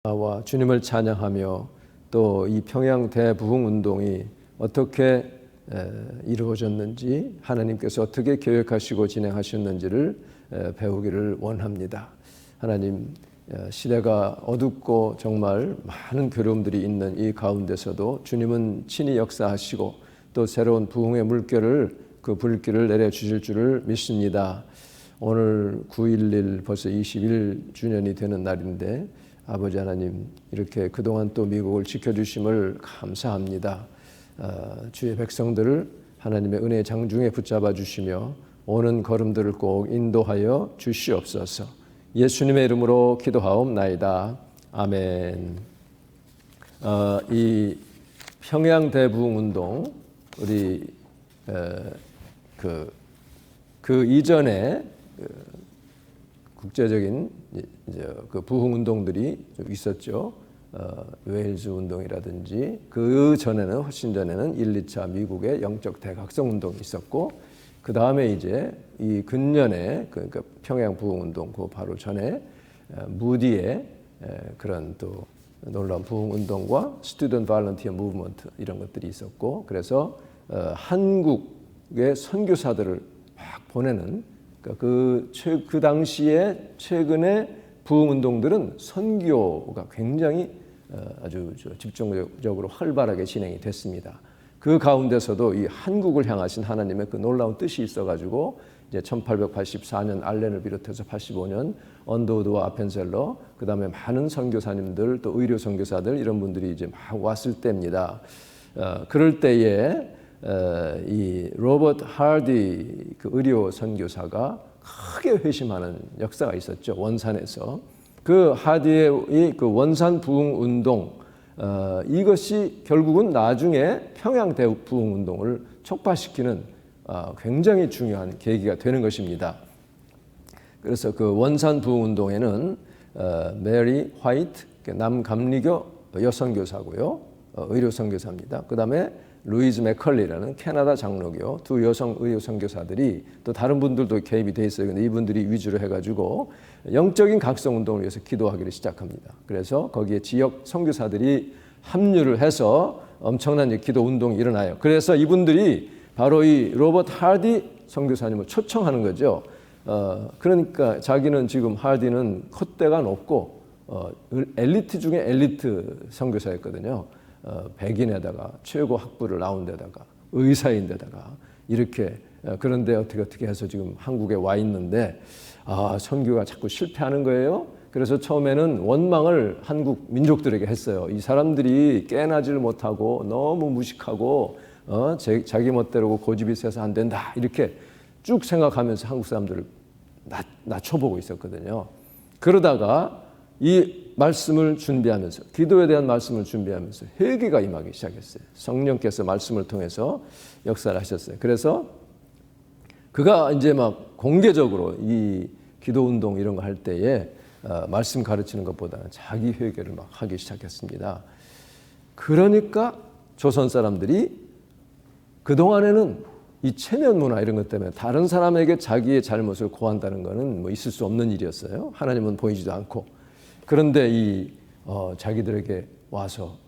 와 주님을 찬양하며 또 이 평양 대부흥 운동이 어떻게 이루어졌는지, 하나님께서 어떻게 계획하시고 진행하셨는지를 배우기를 원합니다. 하나님, 시대가 어둡고 정말 많은 괴로움들이 있는 이 가운데서도 주님은 친히 역사하시고 또 새로운 부흥의 물결을, 그 불길을 내려주실 줄을 믿습니다. 오늘 9.11 벌써 21주년이 되는 날인데, 아버지 하나님, 이렇게 그동안 또 미국을 지켜주심을 감사합니다. 주의 백성들을 하나님의 은혜의 장중에 붙잡아 주시며 오는 걸음들을 꼭 인도하여 주시옵소서. 예수님의 이름으로 기도하옵나이다. 아멘. 이 평양 대부흥 운동, 우리 그 이전에 국제적인 그 부흥 운동들이 좀 있었죠. 웨일즈 운동이라든지, 그 전에는, 훨씬 전에는 1, 2차 미국의 영적 대각성 운동이 있었고, 그 다음에 이제 이 근년에, 그러니까 평양 부흥 운동, 그 바로 전에 무디의 그런 또 놀라운 부흥 운동과 스튜던트 발런티어 무브먼트, 이런 것들이 있었고, 그래서 한국의 선교사들을 막 보내는, 그 당시에 최근의 부흥 운동들은 선교가 굉장히 아주 집중적으로 활발하게 진행이 됐습니다. 그 가운데서도 이 한국을 향하신 하나님의 그 놀라운 뜻이 있어가지고, 이제 1884년 알렌을 비롯해서 85년 언더우드와 아펜셀러, 그 다음에 많은 선교사님들, 또 의료 선교사들, 이런 분들이 이제 막 왔을 때입니다. 그럴 때에 이 로버트 하디, 그 의료 선교사가 크게 회심하는 역사가 있었죠. 원산에서. 그 하디의 그 원산 부흥 운동, 이것이 결국은 나중에 평양 대부흥 운동을 촉발시키는 굉장히 중요한 계기가 되는 것입니다. 그래서 그 원산 부흥 운동에는 메리 화이트, 남감리교 여선교사고요, 의료 선교사입니다. 그 다음에 루이즈 맥컬리라는 캐나다 장로교 두 여성 의료 선교사들이, 또 다른 분들도 개입이 돼 있어요. 근데 이분들이 위주로 해가지고 영적인 각성 운동을 위해서 기도하기를 시작합니다. 그래서 거기에 지역 선교사들이 합류를 해서 엄청난 기도 운동이 일어나요. 그래서 이분들이 바로 이 로버트 하디 선교사님을 초청하는 거죠. 그러니까 자기는 지금 하디는 콧대가 높고 엘리트 중에 엘리트 선교사였거든요. 백인에다가 최고 학부를 나온 데다가 의사인 데다가 이렇게, 그런데 어떻게 해서 지금 한국에 와 있는데 선교가 자꾸 실패하는 거예요. 그래서 처음에는 원망을 한국 민족들에게 했어요. 이 사람들이 깨나지를 못하고 너무 무식하고 자기 멋대로 고집이 세서 안 된다, 이렇게 쭉 생각하면서 한국 사람들을 낮춰보고 있었거든요. 그러다가 이 말씀을 준비하면서, 기도에 대한 말씀을 준비하면서 회개가 임하기 시작했어요. 성령께서 말씀을 통해서 역사를 하셨어요. 그래서 그가 이제 막 공개적으로 이 기도 운동 이런 거 할 때에 말씀 가르치는 것보다는 자기 회개를 막 하기 시작했습니다. 그러니까 조선 사람들이 그동안에는 이 체면 문화 이런 것 때문에 다른 사람에게 자기의 잘못을 고한다는 것은 뭐 있을 수 없는 일이었어요. 하나님은 보이지도 않고. 그런데 자기들에게 와서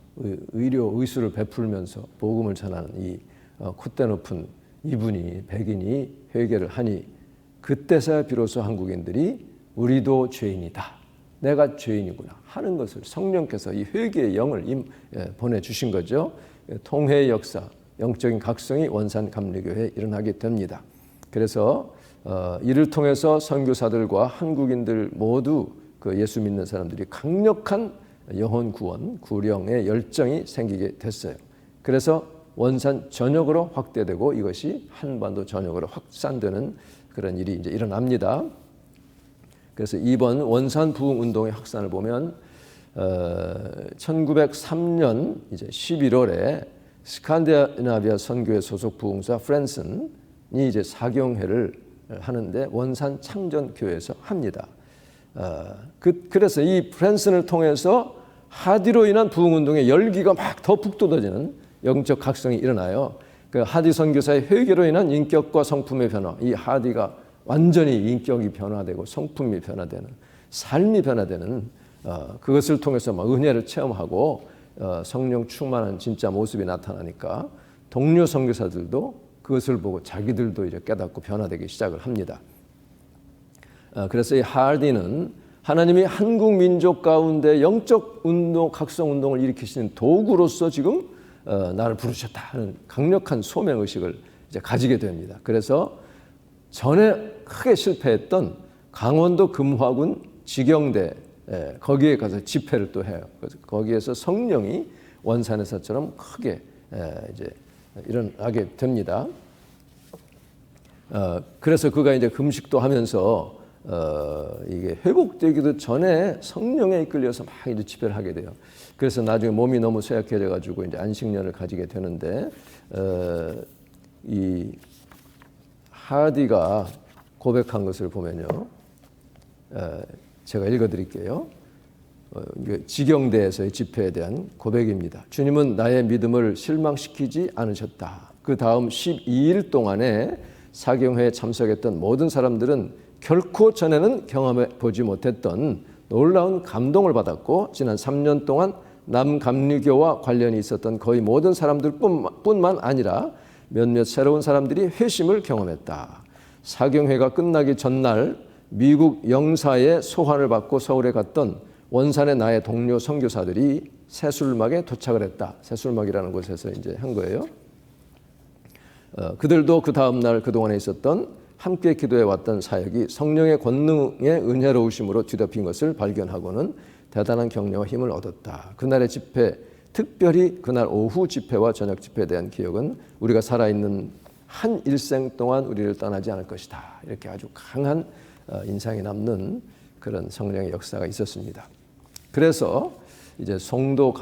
의료 의술을 베풀면서 복음을 전하는 이 콧대 높은 이분이, 백인이 회개를 하니, 그때서야 비로소 한국인들이 우리도 죄인이다, 내가 죄인이구나 하는 것을 성령께서 이 회개의 영을 보내주신 거죠. 통회의 역사, 영적인 각성이 원산 감리교회에 일어나게 됩니다. 그래서 이를 통해서 선교사들과 한국인들 모두, 그 예수 믿는 사람들이 강력한 영혼 구원, 구령의 열정이 생기게 됐어요. 그래서 원산 전역으로 확대되고 이것이 한반도 전역으로 확산되는 그런 일이 이제 일어납니다. 그래서 이번 원산 부흥 운동의 확산을 보면 1903년 이제 11월에 스칸디나비아 선교회 소속 부흥사 프랜슨이 이제 사경회를 하는데 원산 창전교회에서 합니다. 그래서 이 프랜슨을 통해서 하디로 인한 부흥운동의 열기가 막 더 북돋아지는 영적 각성이 일어나요. 그 하디 선교사의 회개로 인한 인격과 성품의 변화, 이 하디가 완전히 인격이 변화되고 성품이 변화되는, 삶이 변화되는 그것을 통해서 막 은혜를 체험하고 성령 충만한 진짜 모습이 나타나니까 동료 선교사들도 그것을 보고 자기들도 이제 깨닫고 변화되기 시작을 합니다. 그래서 이 하디는 하나님이 한국 민족 가운데 영적 운동, 각성 운동을 일으키시는 도구로서 지금 나를 부르셨다 하는 강력한 소명 의식을 이제 가지게 됩니다. 그래서 전에 크게 실패했던 강원도 금화군 직영대 거기에 가서 집회를 또 해요. 그래서 거기에서 성령이 원산에서처럼 크게 이제 일어나게 됩니다. 그래서 그가 이제 금식도 하면서 이게 회복되기도 전에 성령에 이끌려서 막 이제 집회를 하게 돼요. 그래서 나중에 몸이 너무 쇠약해져 가지고 이제 안식년을 가지게 되는데 이 하디가 고백한 것을 보면요, 제가 읽어드릴게요. 직영대에서의 집회에 대한 고백입니다. 주님은 나의 믿음을 실망시키지 않으셨다. 그 다음 12일 동안에 사경회에 참석했던 모든 사람들은 결코 전에는 경험해 보지 못했던 놀라운 감동을 받았고, 지난 3년 동안 남감리교와 관련이 있었던 거의 모든 사람들뿐만 아니라 몇몇 새로운 사람들이 회심을 경험했다. 사경회가 끝나기 전날 미국 영사의 소환을 받고 서울에 갔던 원산의 나의 동료 선교사들이 새술막에 도착을 했다. 새술막이라는 곳에서 이제 한 거예요. 그들도 그 다음 날 그동안에 있었던 함께 기도해 왔던 사역이 성령의 권능의 은혜로우심으로 뒤덮인 것을 발견하고는 대단한 격려와 힘을 얻었다. 그날의 집회, 특별히 그날 오후 집회와 저녁 집회에 대한 기억은 우리가 살아있는 한 일생 동안 우리를 떠나지 않을 것이다. 이렇게 아주 강한 인상이 남는 그런 성령의 역사가 있었습니다. 그래서 이제 송도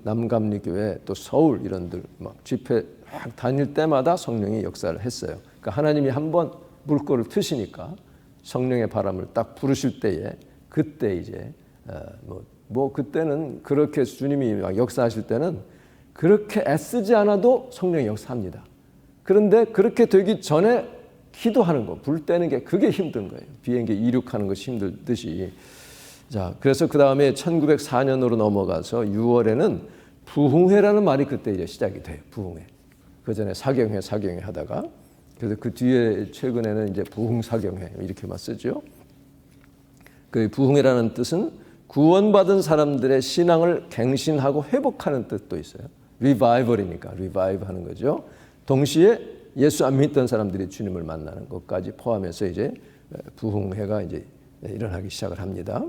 남감리교회 또 서울 이런들 막 집회 다닐 때마다 성령이 역사를 했어요. 그러니까 하나님이 한번 물꼬를 트시니까 성령의 바람을 딱 부르실 때에 그때 이제 그때는 그렇게 주님이 막 역사하실 때는 그렇게 애쓰지 않아도 성령이 역사합니다. 그런데 그렇게 되기 전에 기도하는 거, 불 떼는 게 그게 힘든 거예요. 비행기 이륙하는 것이 힘들듯이. 자, 그래서 그 다음에 1904년으로 넘어가서 6월에는 부흥회라는 말이 그때 이제 시작이 돼요. 부흥회. 그 전에 사경회 하다가, 그래서 그 뒤에 최근에는 이제 부흥사경회 이렇게만 쓰죠. 그 부흥회라는 뜻은 구원받은 사람들의 신앙을 갱신하고 회복하는 뜻도 있어요. 리바이벌이니까 리바이브 하는 거죠. 동시에 예수 안 믿던 사람들이 주님을 만나는 것까지 포함해서 이제 부흥회가 이제 일어나기 시작을 합니다.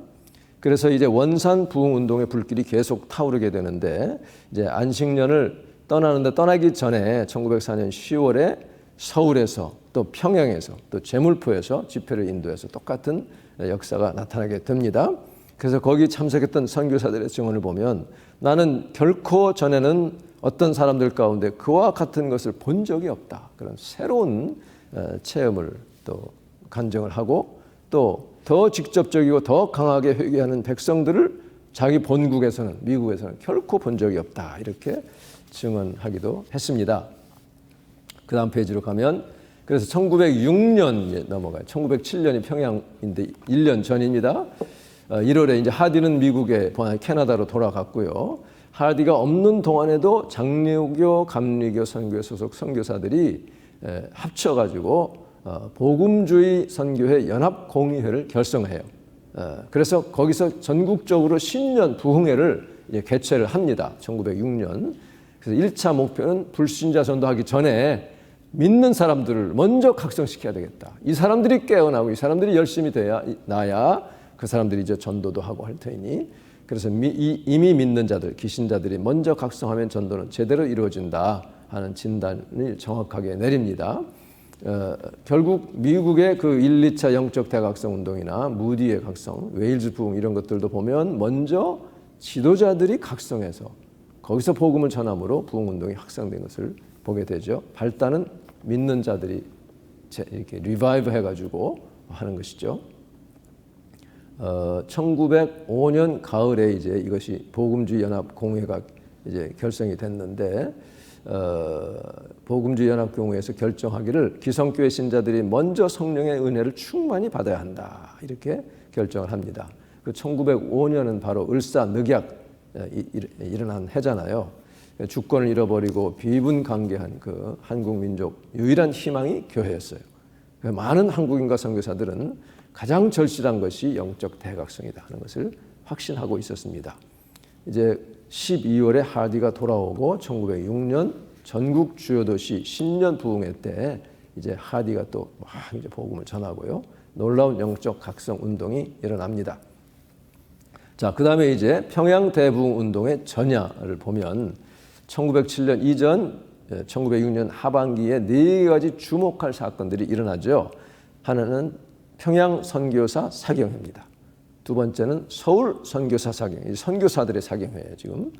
그래서 이제 원산 부흥 운동의 불길이 계속 타오르게 되는데, 이제 안식년을 떠나기 전에 1904년 10월에 서울에서 또 평양에서 또 제물포에서 집회를 인도해서 똑같은 역사가 나타나게 됩니다. 그래서 거기 참석했던 선교사들의 증언을 보면 나는 결코 전에는 어떤 사람들 가운데 그와 같은 것을 본 적이 없다. 그런 새로운 체험을 또 간증을 하고, 또 더 직접적이고 더 강하게 회개하는 백성들을 자기 본국에서는, 미국에서는 결코 본 적이 없다. 이렇게 증언하기도 했습니다. 그 다음 페이지로 가면, 그래서 1906년 넘어가요. 1907년이 평양인데 1년 전입니다. 1월에 이제 하디는 미국에, 캐나다로 돌아갔고요. 하디가 없는 동안에도 장로교, 감리교, 선교회 소속 선교사들이 합쳐가지고 복음주의 선교회 연합공의회를 결성해요. 그래서 거기서 전국적으로 신년 부흥회를 개최를 합니다. 1906년. 그래서 1차 목표는 불신자 전도하기 전에 믿는 사람들을 먼저 각성시켜야 되겠다. 이 사람들이 깨어나고 이 사람들이 열심히 나야 그 사람들이 이제 전도도 하고 할 테니, 그래서 이미 믿는 자들, 기신자들이 먼저 각성하면 전도는 제대로 이루어진다 하는 진단을 정확하게 내립니다. 결국 미국의 그 1, 2차 영적 대각성 운동이나 무디의 각성, 웨일즈 부흥 이런 것들도 보면 먼저 지도자들이 각성해서 거기서 복음을 전함으로 부흥 운동이 확산된 것을 보게 되죠. 발단은 믿는 자들이 이렇게 리바이브 해가지고 하는 것이죠. 1905년 가을에 이제 이것이 복음주의 연합 공회가 이제 결성이 됐는데, 복음주의 연합 공회에서 결정하기를 기성교회 신자들이 먼저 성령의 은혜를 충만히 받아야 한다. 이렇게 결정을 합니다. 그 1905년은 바로 을사늑약 일어난 해잖아요. 주권을 잃어버리고 비분강개한 그 한국 민족 유일한 희망이 교회였어요. 많은 한국인과 선교사들은 가장 절실한 것이 영적 대각성이다 하는 것을 확신하고 있었습니다. 이제 12월에 하디가 돌아오고 1906년 전국 주요 도시 신년 부흥회 때 이제 하디가 또 막 이제 복음을 전하고요. 놀라운 영적 각성 운동이 일어납니다. 자, 그다음에 이제 평양 대부흥 운동의 전야를 보면 1907년 이전 1906년 하반기에 네 가지 주목할 사건들이 일어나죠. 하나는 평양 선교사 사경회입니다. 두 번째는 서울 선교사 사경회, 선교사들의 사경회예요, 지금.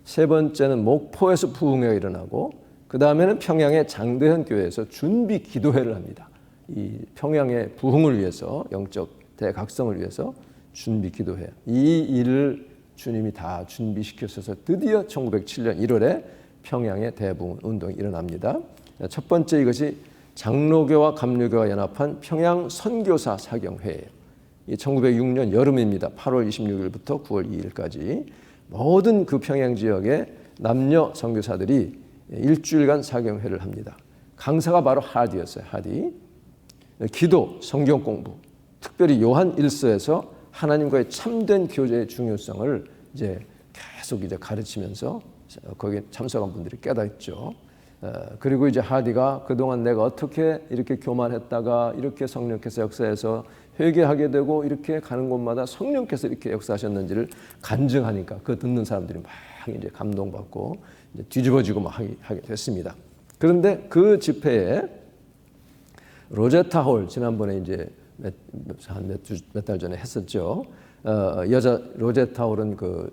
세 번째는 목포에서 부흥회가 일어나고 그 다음에는 평양의 장대현 교회에서 준비 기도회를 합니다. 이 평양의 부흥을 위해서, 영적 대각성을 위해서 준비 기도회. 이 일을 주님이 다 준비시켜서 드디어 1907년 1월에 평양의 대부흥 운동이 일어납니다. 첫 번째 이것이 장로교와 감리교가 연합한 평양 선교사 사경회예요. 1906년 여름입니다. 8월 26일부터 9월 2일까지 모든 그 평양 지역의 남녀 선교사들이 일주일간 사경회를 합니다. 강사가 바로 하디였어요. 하디. 기도, 성경 공부, 특별히 요한 1서에서 하나님과의 참된 교제의 중요성을 이제 계속 이제 가르치면서 거기에 참석한 분들이 깨닫죠. 그리고 이제 하디가 그동안 내가 어떻게 이렇게 교만했다가 이렇게 성령께서 역사해서 회개하게 되고 이렇게 가는 곳마다 성령께서 이렇게 역사하셨는지를 간증하니까 그 듣는 사람들이 막 이제 감동받고 이제 뒤집어지고 막 하게 됐습니다. 그런데 그 집회에 로제타 홀 지난번에 이제 몇 달 전에 했었죠. 여자 로제타 홀은 그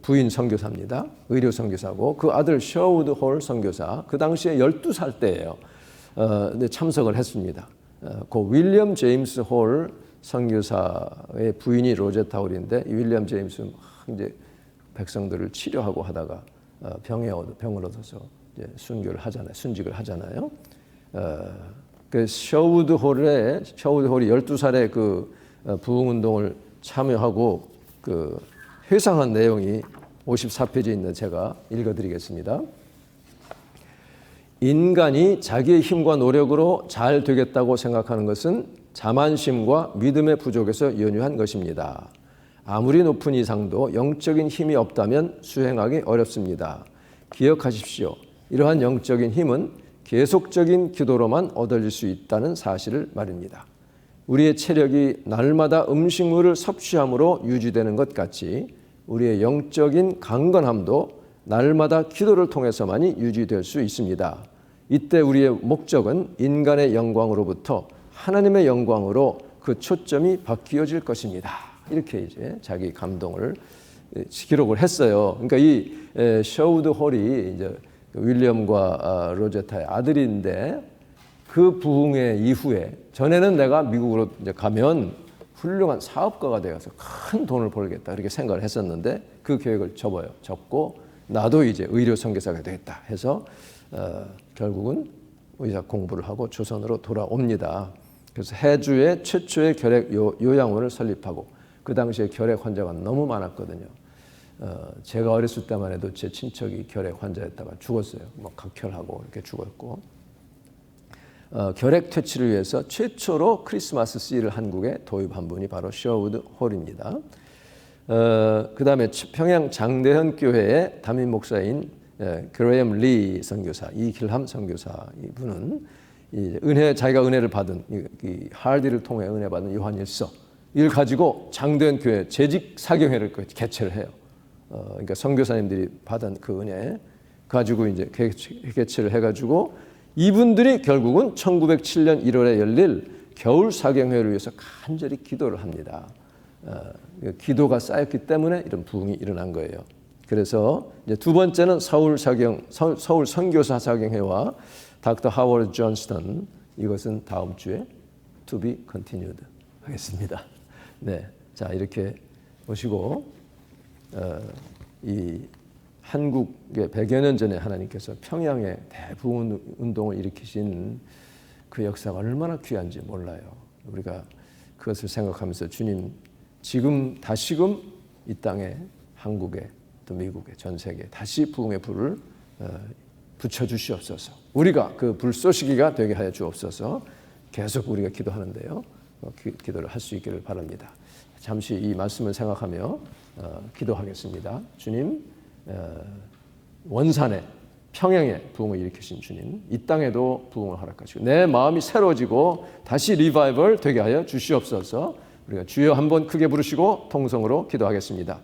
부인 선교사입니다. 의료 선교사고 그 아들 셔우드 홀 선교사 그 당시에 12살 때예요. 참석을 했습니다. 그 윌리엄 제임스 홀 선교사의 부인이 로제타 홀인데 윌리엄 제임스는 이제 백성들을 치료하고 하다가 병을 얻어서 이제 순직을 하잖아요. 그 셔우드 홀이 12살에 그 부흥 운동을 참여하고 그 회상한 내용이 54페이지에 있는 제가 읽어드리겠습니다. 인간이 자기의 힘과 노력으로 잘 되겠다고 생각하는 것은 자만심과 믿음의 부족에서 연유한 것입니다. 아무리 높은 이상도 영적인 힘이 없다면 수행하기 어렵습니다. 기억하십시오. 이러한 영적인 힘은 계속적인 기도로만 얻어질 수 있다는 사실을 말입니다. 우리의 체력이 날마다 음식물을 섭취함으로 유지되는 것 같이 우리의 영적인 강건함도 날마다 기도를 통해서만이 유지될 수 있습니다. 이때 우리의 목적은 인간의 영광으로부터 하나님의 영광으로 그 초점이 바뀌어질 것입니다. 이렇게 이제 자기 감동을 기록을 했어요. 그러니까 이 셔우드 홀이 이제 윌리엄과 로제타의 아들인데 그 부흥회 이후에 전에는 내가 미국으로 이제 가면 훌륭한 사업가가 되어서 큰 돈을 벌겠다 이렇게 생각을 했었는데 그 계획을 접고 나도 이제 의료 선교사가 되겠다 해서 결국은 의사 공부를 하고 조선으로 돌아옵니다. 그래서 해주의 최초의 결핵 요양원을 설립하고 그 당시에 결핵 환자가 너무 많았거든요. 제가 어렸을 때만 해도 제 친척이 결핵 환자였다가 죽었어요. 뭐 각혈하고 이렇게 죽었고 결핵 퇴치를 위해서 최초로 크리스마스 씨를 한국에 도입한 분이 바로 셔우드 홀입니다. 그 다음에 평양 장대현 교회의 담임 목사인 그레이엄 리 선교사, 이길함 선교사 이분은 자기가 은혜를 받은 이 하디를 통해 은혜 받은 요한 1서 이를 가지고 장대현 교회 재직 사경회를 개최를 해요. 그러니까 선교사님들이 받은 그 은혜 가지고 이제 개최를 해가지고 이분들이 결국은 1907년 1월에 열릴 겨울 사경회를 위해서 간절히 기도를 합니다. 기도가 쌓였기 때문에 이런 부흥이 일어난 거예요. 그래서 이제 두 번째는 서울 선교사 사경회와 닥터 하워드 존스턴 이것은 다음 주에 to be continued 하겠습니다. 네, 자 이렇게 보시고 이 한국의 100여 년 전에 하나님께서 평양에 대부흥 운동을 일으키신 그 역사가 얼마나 귀한지 몰라요. 우리가 그것을 생각하면서 주님 지금 다시금 이 땅에 한국에 또 미국에 전 세계에 다시 부흥의 불을 붙여 주시옵소서. 우리가 그 불쏘시기가 되게 하여 주옵소서. 계속 우리가 기도하는데요. 기도를 할 수 있기를 바랍니다. 잠시 이 말씀을 생각하며 기도하겠습니다. 주님, 원산에 평양에 부흥을 일으키신 주님, 이 땅에도 부흥을 허락하시고 내 마음이 새로워지고 다시 리바이벌 되게 하여 주시옵소서. 우리가 주여 한번 크게 부르시고 통성으로 기도하겠습니다.